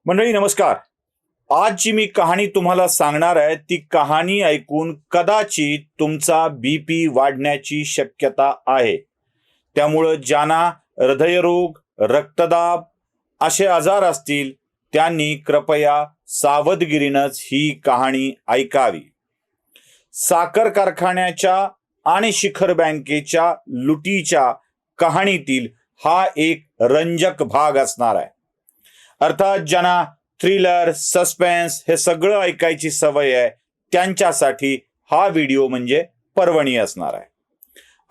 मंडळी नमस्कार. आज जी मी कहाणी तुम्हाला सांगणार आहे ती कहाणी ऐकून कदाचित तुमचा बीपी वाढण्याची शक्यता आहे. त्यामुळं ज्यांना हृदयरोग, रक्तदाब असे आजार असतील त्यांनी कृपया सावधगिरीनंच ही कहाणी ऐकावी. साखर कारखान्याच्या आणि शिखर बँकेच्या लुटीच्या कहाणीतील हा एक रंजक भाग असणार आहे. अर्थात ज्यांना थ्रिलर, सस्पेन्स हे सगळं ऐकायची सवय आहे त्यांच्यासाठी हा व्हिडिओ म्हणजे पर्वणी असणार आहे.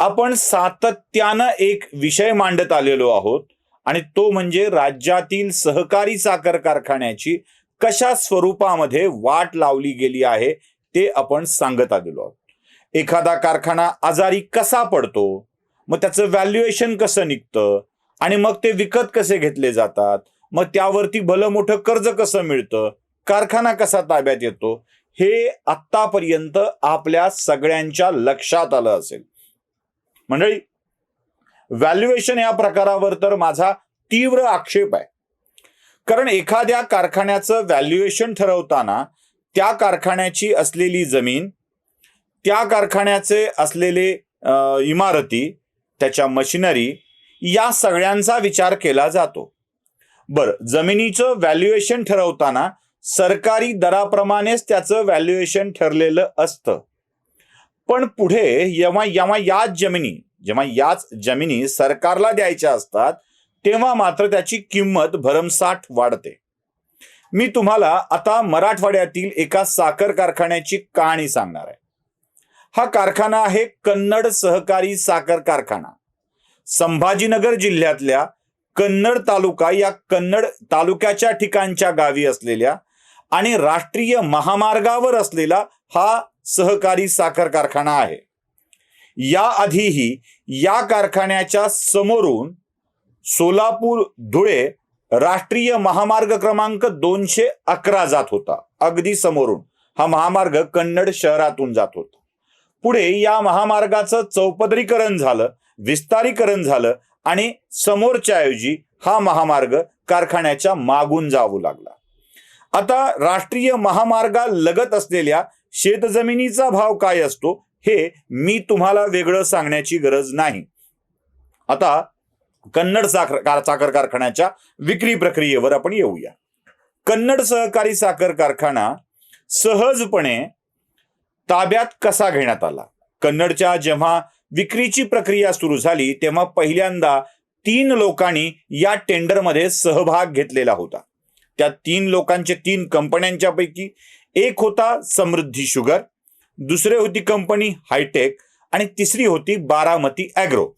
आपण सातत्यानं एक विषय मांडत आलेलो आहोत आणि तो म्हणजे राज्यातील सहकारी साखर कारखान्याची कशा स्वरूपामध्ये वाट लावली गेली आहे ते आपण सांगत आलेलो आहोत. एखादा कारखाना आजारी कसा पडतो, मग त्याचं व्हॅल्युएशन कसं निघतं आणि मग ते विकत कसे घेतले जातात, मग त्यावरती भलं मोठं कर्ज कसं मिळतं, कारखाना कसा ताब्यात येतो, हे आतापर्यंत आपल्या सगळ्यांच्या लक्षात आलं असेल. मंडळी, व्हॅल्युएशन या प्रकारावर तर माझा तीव्र आक्षेप आहे. कारण एखाद्या कारखान्याचं व्हॅल्युएशन ठरवताना त्या कारखान्याची असलेली जमीन, त्या कारखान्याचे असलेले इमारती, त्याच्या मशिनरी या सगळ्यांचा विचार केला जातो. बरं, जमिनीचं व्हॅल्युएशन ठरवताना सरकारी दराप्रमाणेच त्याचं व्हॅल्युएशन ठरलेलं असतं. पण पुढे जेव्हा याच जमिनी सरकारला द्यायच्या असतात तेव्हा मात्र त्याची किंमत भरमसाठ वाढते. मी तुम्हाला आता मराठवाड्यातील एका साखर कारखान्याची कहाणी सांगणार आहे. हा कारखाना आहे कन्नड सहकारी साखर कारखाना. संभाजीनगर जिल्ह्यातल्या कन्नड तालुका या कन्नड तालुक्याच्या ठिकाणच्या गावी असलेल्या आणि राष्ट्रीय महामार्गावर असलेला हा सहकारी साखर कारखाना आहे. याआधीही या कारखान्याच्या समोरून सोलापूर धुळे राष्ट्रीय महामार्ग क्रमांक 211 जात होता. अगदी समोरून हा महामार्ग कन्नड शहरातून जात होता. पुढे या महामार्गाचं चौपदरीकरण झालं, विस्तारीकरण झालं आणि समोरच्या ऐवजी हा महामार्ग कारखान्याच्या मागून जाऊ लागला. आता राष्ट्रीय महामार्गालगत असलेल्या शेतजमिनीचा भाव काय असतो हे मी तुम्हाला वेगळं सांगण्याची गरज नाही. आता कन्नड साखर कारखान्याच्या विक्री प्रक्रियेवर आपण येऊया. कन्नड सहकारी साखर कारखाना सहजपणे ताब्यात कसा घेण्यात आला? कन्नडच्या जेव्हा विक्रीची प्रक्रिया सुरू झाली तेव्हा पहिल्यांदा 3 लोकांनी या टेंडरमध्ये सहभाग घेतलेला होता. त्या 3 लोकांचे 3 कंपन्यांच्या पैकी एक होता समृद्धी शुगर, दुसरी होती कंपनी हायटेक आणि तिसरी होती बारामती ॲग्रो.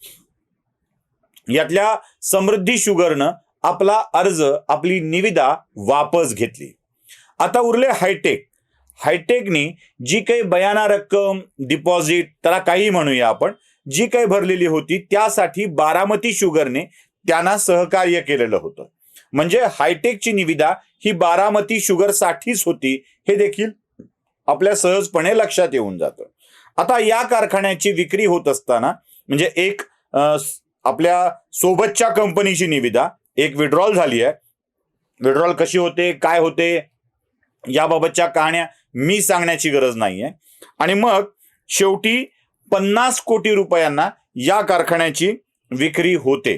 यातल्या समृद्धी शुगरनं आपला अर्ज, आपली निविदा वापस घेतली. आता उरले हायटेक. हायटेकनी जी काही बयाना रक्कम, डिपॉझिट, त्याला काही म्हणूया आपण, जी काही भरलेली होती त्यासाठी बारामती शुगरने त्यांना सहकार्य केलेलं होतं. म्हणजे हायटेकची निविदा ही बारामती शुगर साठीच होती हे देखील आपल्या सहजपणे लक्षात येऊन जातं. आता या कारखान्याची विक्री होत असताना म्हणजे एक आपल्या सोबतच्या कंपनीची निविदा, एक विड्रॉल झाली आहे. विड्रॉल कशी होते, काय होते याबाबतच्या कहाण्या मी सांगण्याची गरज नाहीये. आणि मग शेवटी 50 कोटी रुपयांना या कारखान्याची विक्री होते.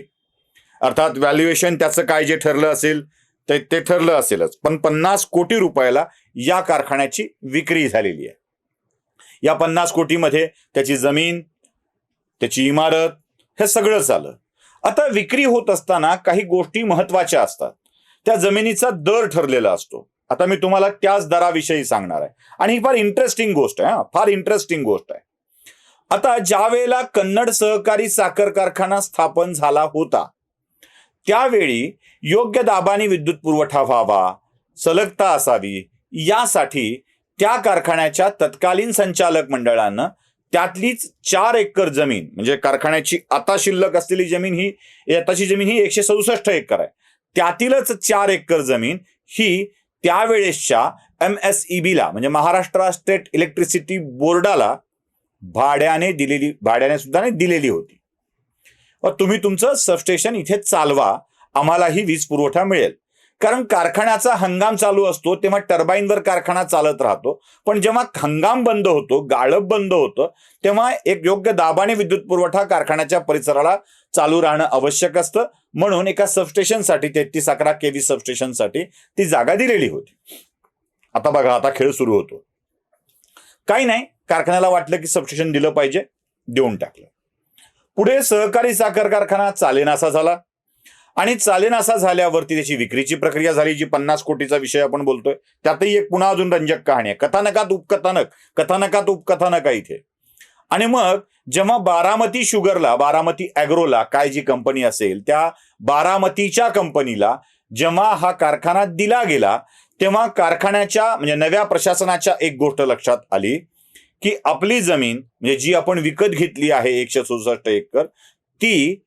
अर्थात व्हॅल्युएशन त्याचं काय जे ठरलं असेल ते ठरलं असेलच, पण 50 कोटी रुपयाला या कारखान्याची विक्री झालेली आहे. या 50 कोटीमध्ये त्याची जमीन, त्याची इमारत हे सगळं झालं. आता विक्री होत असताना काही गोष्टी महत्वाच्या असतात. त्या जमिनीचा दर ठरलेला असतो. आता मी तुम्हाला त्याच दराविषयी सांगणार आहे आणि ही फार इंटरेस्टिंग गोष्ट आहे. फार इंटरेस्टिंग गोष्ट आहे. आता ज्या वेळेला कन्नड सहकारी साखर कारखाना स्थापन झाला होता त्यावेळी योग्य दाबाने विद्युत पुरवठा व्हावा, सलगता असावी, यासाठी त्या कारखान्याच्या तत्कालीन संचालक मंडळानं त्यातलीच 4 एकर जमीन, म्हणजे कारखान्याची आता शिल्लक असलेली जमीन ही आताची जमीन ही 167 एकर आहे, त्यातीलच 4 एकर जमीन ही त्यावेळेसच्या MSEBला म्हणजे महाराष्ट्र स्टेट इलेक्ट्रिसिटी बोर्डाला भाड्याने सुद्धा दिलेली होती. तुम्ही तुमचं सबस्टेशन इथे चालवा, आम्हालाही वीज पुरवठा मिळेल. कारण कारखान्याचा हंगाम चालू असतो तेव्हा टर्बाईनवर कारखाना चालत राहतो, पण जेव्हा हंगाम बंद होतो, गाळप बंद होतं, तेव्हा एक योग्य दाबाने विद्युत पुरवठा कारखान्याच्या परिसराला चालू राहणं आवश्यक असतं. म्हणून एका सबस्टेशनसाठी 3311 केव्ही सबस्टेशनसाठी ती जागा दिलेली होती. आता बघा, आता खेळ सुरू होतो. काही नाही, कारखान्याला वाटलं की सबस्टेशन दिलं पाहिजे, देऊन टाकलं. पुढे सहकारी साखर कारखाना चालेनासा झाला आणि चालेनासा झाल्यावरती त्याची विक्रीची प्रक्रिया झाली, जी 50 कोटीचा विषय आपण बोलतोय. त्यातही एक पुन्हा अजून रंजक कहाणी आहे. कथानकात उपकथानक, कथानकात उपकथानक आहे इथे. आणि मग जेव्हा बारामती शुगरला, बारामती ॲग्रोला काय जी कंपनी असेल त्या बारामतीच्या कंपनीला जेव्हा हा कारखाना दिला गेला, तेव्हा कारखान्याच्या म्हणजे नव्या प्रशासनाच्या एक गोष्ट लक्षात आली की आपली जमीन म्हणजे जी आपण विकत घेतली आहे 167 एकर, ती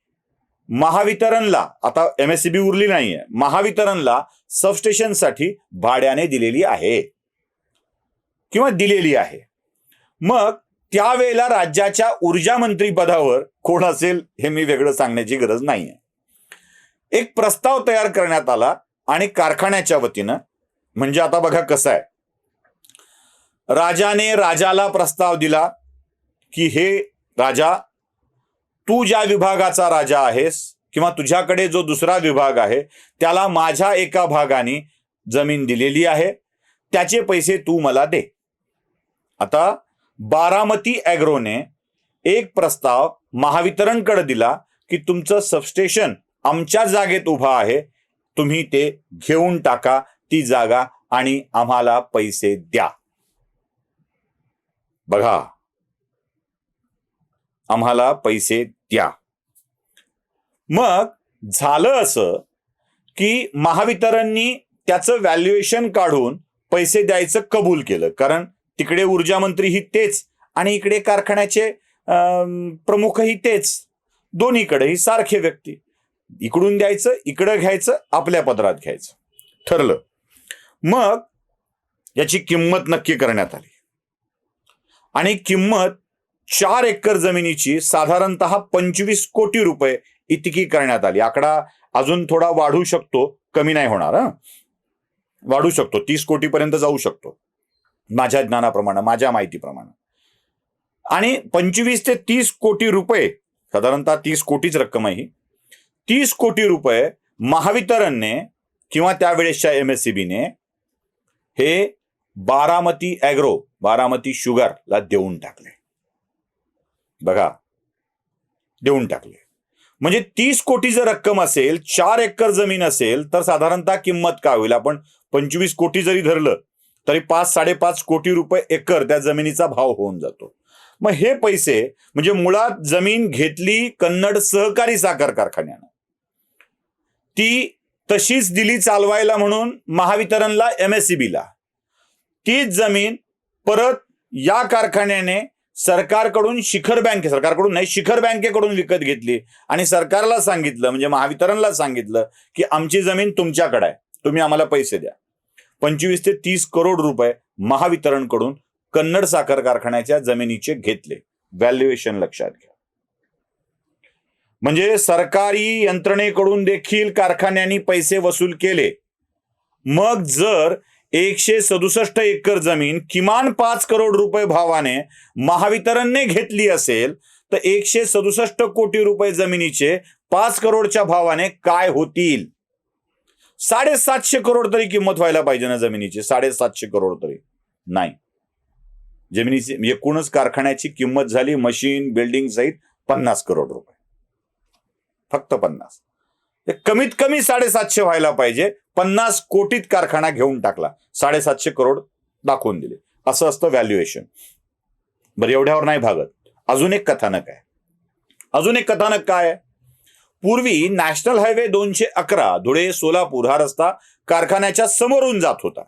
महावितरणला, आता MSCB उरली नाहीये, महावितरणला सबस्टेशनसाठी भाड्याने दिलेली आहे किंवा दिलेली आहे. मग त्यावेळेला राज्याच्या ऊर्जा मंत्री पदावर कोण असेल हे मी वेगळं सांगण्याची गरज नाहीये. एक प्रस्ताव तयार करण्यात आला आणि कारखान्याच्या वतीनं, म्हणजे आता बघा कसं आहे, राजाने राजाला प्रस्ताव दिला की हे राजा, तू ज्या विभागाचा राजा आहेस किंवा तुझ्याकडे जो दुसरा विभाग आहे त्याला माझ्या एका भागाने जमीन दिलेली आहे, त्याचे पैसे तू मला दे. आता बारामती ॲग्रोने एक प्रस्ताव महावितरणकडे दिला की तुमचं सबस्टेशन आमच्या जागेत उभा आहे, तुम्ही ते घेऊन टाका ती जागा आणि आम्हाला पैसे द्या. बघा, आम्हाला पैसे द्या. मग झालं असं की महावितरणनी त्याचं व्हॅल्युएशन काढून पैसे द्यायचं कबूल केलं, कारण तिकडे ऊर्जा मंत्रीही तेच आणि इकडे कारखान्याचे प्रमुखही तेच, दोन्हीकडेही सारखे व्यक्ती. इकडून द्यायचं, इकडं घ्यायचं, आपल्या पदरात घ्यायचं ठरलं. मग याची किंमत नक्की करण्यात आली आणि किंमत 4 एकर जमिनीची साधारणतः 25 कोटी रुपये इतकी करण्यात आली. आकडा अजून थोडा वाढू शकतो, कमी नाही होणार, वाढू शकतो, 30 कोटीपर्यंत जाऊ शकतो माझ्या ज्ञानाप्रमाणे, माझ्या माहितीप्रमाणे. आणि 25 ते 30 कोटी रुपये, साधारणतः 30 कोटीच रक्कम आहे ही, 30 कोटी रुपये महावितरणने किंवा त्यावेळेसच्या MSCBने हे बारामती ॲग्रो, बारामती शुगरला देऊन टाकले. बघा, देऊन टाकले. म्हणजे 30 कोटी जर रक्कम असेल, 4 एकर जमीन असेल, तर साधारणतः किंमत काय होईल? आपण 25 कोटी जरी धरलं तरी 5-5.5 कोटी रुपये एकर त्या जमिनीचा भाव होऊन जातो. मग हे पैसे म्हणजे मुळात जमीन घेतली कन्नड सहकारी साखर कारखान्यानं, ती तशीच दिली चालवायला म्हणून महावितरणला, MSCBला. तीच जमीन परत या कारखान्याने सरकारकडून शिखर बँकेकडून विकत घेतली आणि सरकारला सांगितलं, म्हणजे महावितरणला सांगितलं की आमची जमीन तुमच्याकडे आहे, तुम्ही आम्हाला पैसे द्या. 25 ते 30 करोड रुपये महावितरणकडून कन्नड साखर कारखान्याच्या जमिनीचे घेतले. व्हॅल्युएशन लक्षात घ्या. म्हणजे सरकारी यंत्रणेकडून देखील कारखान्यांनी पैसे वसूल केले. मग जर 167 एकर जमीन किमान 5 करोड रुपये भावाने महावितरणने घेतली असेल तर 167 कोटी रुपये जमिनीचे 5 करोडच्या भावाने काय होतील? 750 करोड तरी किंमत व्हायला पाहिजे ना जमिनीची. 750 करोड तरी नाही. जमिनीची एकूणच कारखान्याची किंमत झाली मशीन बिल्डिंग सहित 50 करोड रुपये, फक्त 50. कमीत कमी 750 व्हायला पाहिजे. 50 कोटीत कारखाना घेऊन टाकला, 750 करोड दाखवून दिले. असं असतं व्हॅल्युएशन. बरं, एवढ्यावर नाही भागत. अजून एक कथानक आहे. अजून एक कथानक काय आहे? पूर्वी नॅशनल हायवे 211 धुळे सोलापूर हा रस्ता कारखान्याच्या समोरून जात होता.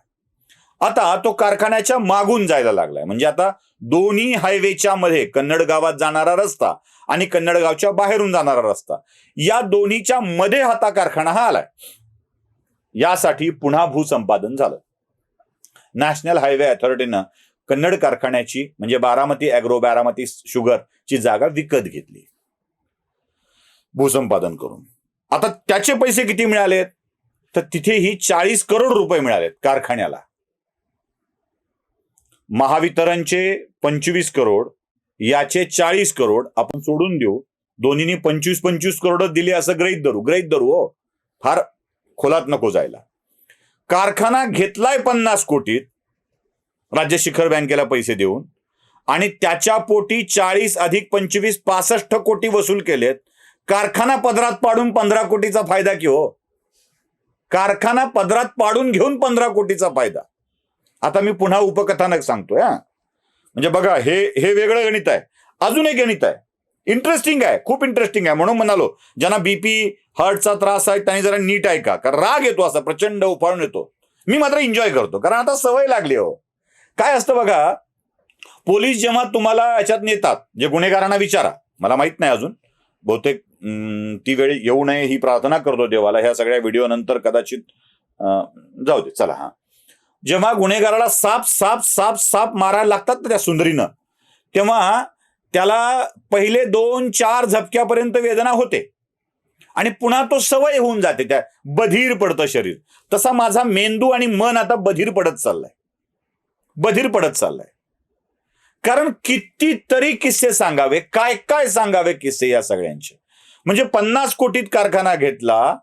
आता तो कारखान्याच्या मागून जायला लागलाय. म्हणजे आता दोन्ही हायवेच्या मध्ये कन्नड गावात जाणारा रस्ता आणि कन्नड गावच्या बाहेरून जाणारा रस्ता, या दोन्हीच्या मध्ये आता कारखाना हा आलाय. यासाठी पुन्हा भूसंपादन झालं. नॅशनल हायवे अथॉरिटीनं कन्नड कारखान्याची म्हणजे बारामती ॲग्रो, बारामती शुगरची जागा विकत घेतली भूसंपादन करून. आता त्याचे पैसे किती मिळालेत तर तिथेही 40 करोड रुपये मिळालेत कारखान्याला. महावितरणचे 25 करोड, याचे 40 करोड आपण सोडून देऊ. दोन्हीनी 25-25 करोड दिले असं गृहीत धरू हो, फार खोलात नको जायला. कारखाना घेतलाय 50 कोटीत राज्य शिखर बँकेला पैसे देऊन, आणि त्याच्या पोटी 40 अधिक 25 65 कोटी वसूल केलेत. कारखाना पदरात पाडून 15 कोटीचा फायदा की हो, कारखाना पदरात पाडून घेऊन 15 कोटीचा फायदा. आता मी पुन्हा उपकथानक सांगतोय हा. म्हणजे बघा, हे वेगळं गणित आहे. अजून एक गणित आहे, इंटरेस्टिंग आहे, खूप इंटरेस्टिंग आहे. म्हणून म्हणालो, ज्यांना बीपी हार्टचा त्रास आहे त्यांनी जरा नीट ऐका, कारण राग येतो, असा प्रचंड उफाळून येतो. मी मात्र एन्जॉय करतो, कारण आता सवय लागली हो. काय असतं बघा, पोलीस जेव्हा तुम्हाला याच्यात नेतात, जे गुन्हेगारांना विचारा, मला माहित नाही अजून, बहुतेक ती वेळ येऊ नये ही प्रार्थना करतो देवाला. ह्या सगळ्या व्हिडिओ नंतर कदाचित जाऊ दे, चला. हा, जेव्हा गुन्हेगाराला साप साप साप साप मारायला लागतात ना त्या सुंदरीनं, तेव्हा त्याला पहिले 2-4 झपक्यापर्यंत वेदना होते आणि पुन्हा तो सवय होऊन जाते, त्या बधीर पडतं शरीर. तसा माझा मेंदू आणि मन आता बधीर पडत चाललाय. कारण कितीतरी किस्से सांगावे, काय काय सांगावे किस्से या सगळ्यांचे. म्हणजे 50 कोटीत कारखाना घेतला,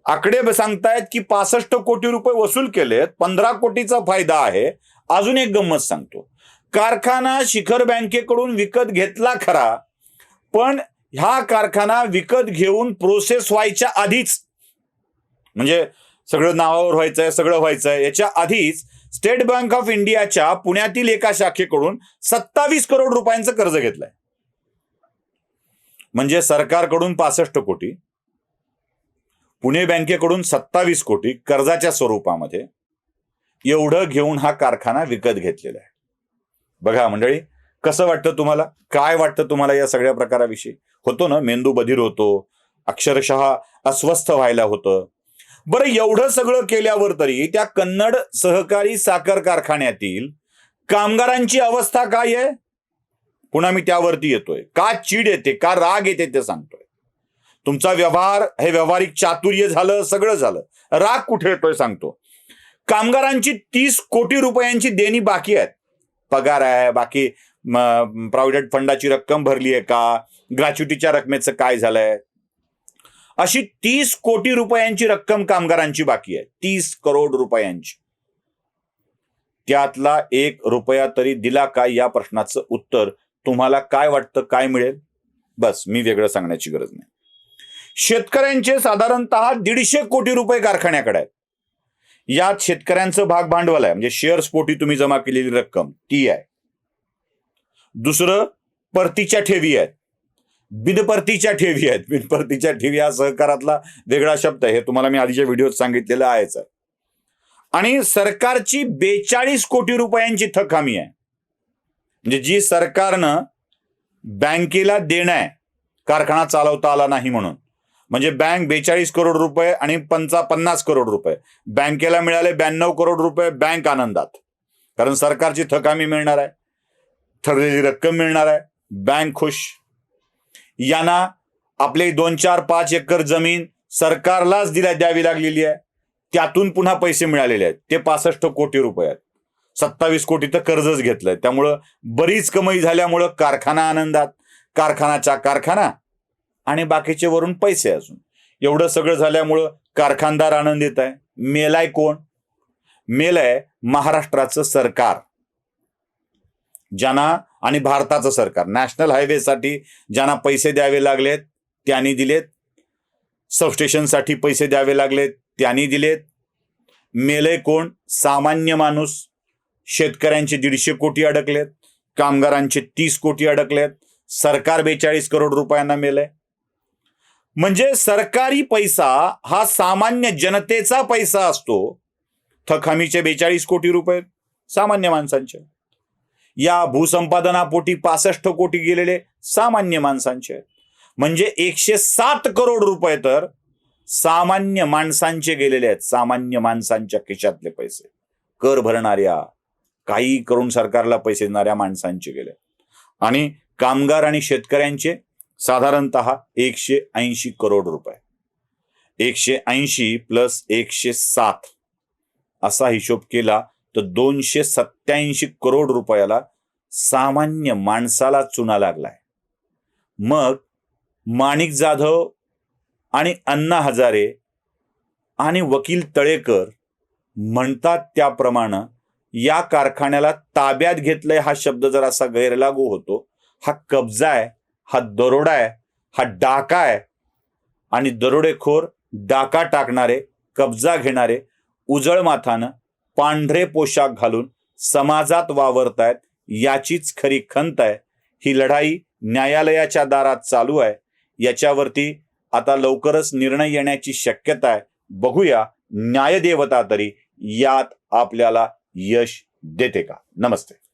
आकडे सांगतायत की 65 कोटी रुपये वसूल केलेत, 15 कोटीचा फायदा आहे. अजून एक गंमत सांगतो, कारखाना शिखर बँकेकडून विकत घेतला खरा, पण हा कारखाना विकत घेऊन प्रोसेस व्हायच्या आधीच, म्हणजे सगळं नावावर व्हायचंय, सगळं व्हायचंय, याच्या आधीच स्टेट बँक ऑफ इंडियाच्या पुण्यातील एका शाखेकडून 27 करोड रुपयांचं कर्ज घेतलंय. म्हणजे सरकारकडून 65 कोटी, पुणे बँकेकडून 27 कोटी कर्जाच्या स्वरूपामध्ये, एवढं घेऊन हा कारखाना विकत घेतलेला आहे. बघा मंडळी, कसं वाटतं तुम्हाला, काय वाटतं तुम्हाला या सगळ्या प्रकाराविषयी? होतो ना, मेंदू बधीर होतो, अक्षरशः अस्वस्थ व्हायला होतं. बरं, एवढं सगळं केल्यावर तरी त्या कन्नड सहकारी साखर कारखान्यातील कामगारांची अवस्था काय आहे? पुन्हा मी त्यावरती येतोय. का चीड येते, का राग येते ते सांगतोय. तुमचा व्यवहार हे व्यावहारिक चातुर्य झालं, सगळं झालं, राग कुठे येतोय सांगतो. कामगारांची 30 कोटी रुपयांची देणी बाकी आहेत. पगार आहे, बाकी प्रॉव्हिडंट फंडाची रक्कम भरली आहे का, ग्रॅच्युटीच्या रकमेचं काय झालंय, अशी 30 कोटी रुपयांची रक्कम कामगारांची बाकी आहे. 30 करोड रुपयांची. त्यातला 1 रुपया तरी दिला का, या प्रश्नाचं उत्तर तुम्हाला काय वाटतं, काय मिळेल? बस, मी वेगळं सांगण्याची गरज नाही. शेतकऱ्यांचे साधारणतः 150 कोटी रुपये कारखान्याकडे आहेत. यात शेतकऱ्यांचं भाग भांडवल आहे, म्हणजे शेअर्स पोटी तुम्ही जमा केलेली रक्कम ती आहे. दुसरं, परतीच्या ठेवी आहेत, बिनपरतीच्या ठेवी आहेत. बिनपरतीच्या ठेवी हा सहकारातला वेगळा शब्द आहे, हे तुम्हाला मी आधीच्या व्हिडिओत सांगितलेलं आहेच. आणि सरकारची 42 कोटी रुपयांची थकहमी आहे, म्हणजे जी सरकारनं बँकेला देणं आहे कारखाना चालवता आला नाही म्हणून. म्हणजे बँक 42 करोड रुपये आणि 50 करोड रुपये बँकेला मिळाले, 92 करोड रुपये बँक आनंदात, कारण सरकारची थकहमी मिळणार आहे, ठरलेली रक्कम मिळणार आहे, बँक खुश. यांना आपले 2-4-5 एकर जमीन सरकारलाच द्यावी लागलेली आहे, त्यातून पुन्हा पैसे मिळालेले आहेत, ते 65 कोटी रुपये आहेत. 27 कोटी तर कर्जच घेतलंय, त्यामुळं बरीच कमाई झाल्यामुळं कारखाना आनंदात, कारखानाचा कारखाना आणि बाकीचे वरून पैसे अजून. एवढं सगळं झाल्यामुळं कारखानदार आनंदित आहे. मेलाय कोण? मेलाय महाराष्ट्राचं सरकार, ज्यांना, आणि भारताचं सरकार. नॅशनल हायवेसाठी ज्यांना पैसे द्यावे लागलेत त्यांनी दिलेत, सबस्टेशनसाठी पैसे द्यावे लागलेत त्यांनी दिलेत. मेलय कोण? सामान्य माणूस. शेतकऱ्यांचे 150 कोटी अडकलेत, कामगारांचे 30 कोटी अडकलेत, सरकार 42 करोड रुपयांना मेलय. म्हणजे सरकारी पैसा हा सामान्य जनतेचा पैसा असतो. थकहमीचे 42 कोटी रुपये सामान्य माणसांचे. या भूसंपादनापोटी 65 कोटी गेलेले सामान्य माणसांचे. म्हणजे 107 करोड रुपये तर सामान्य माणसांचे गेलेले आहेत, सामान्य माणसांच्या खिशातले पैसे. कर भरणाऱ्या, काही करून सरकारला पैसे देणाऱ्या माणसांचे गेले. आणि कामगार आणि शेतकऱ्यांचे साधारणतः 180 करोड रुपये. 180 प्लस 107 असा हिशोब केला तर 287 करोड रुपयाला सामान्य माणसाला चुना लागलाय. मग माणिक जाधव आणि अण्णा हजारे आणि वकील तळेकर म्हणतात त्याप्रमाणे या कारखान्याला ताब्यात घेतलंय हा शब्द जर असा गैरलागू होतो. हा कब्जा आहे, हा दरोडा आहे, हा डाका आहे आणि दरोडेखोर, डाका टाकणारे, कब्जा घेणारे उजळ माथानं पांढरे पोशाख घालून समाजात वावरतायत याचीच खरी खंत आहे. ही लढाई न्यायालयाच्या दारात चालू आहे. याच्यावरती आता लवकरच निर्णय येण्याची शक्यता आहे. बघूया न्यायदेवता तरी यात आपल्याला यश देते का. नमस्ते.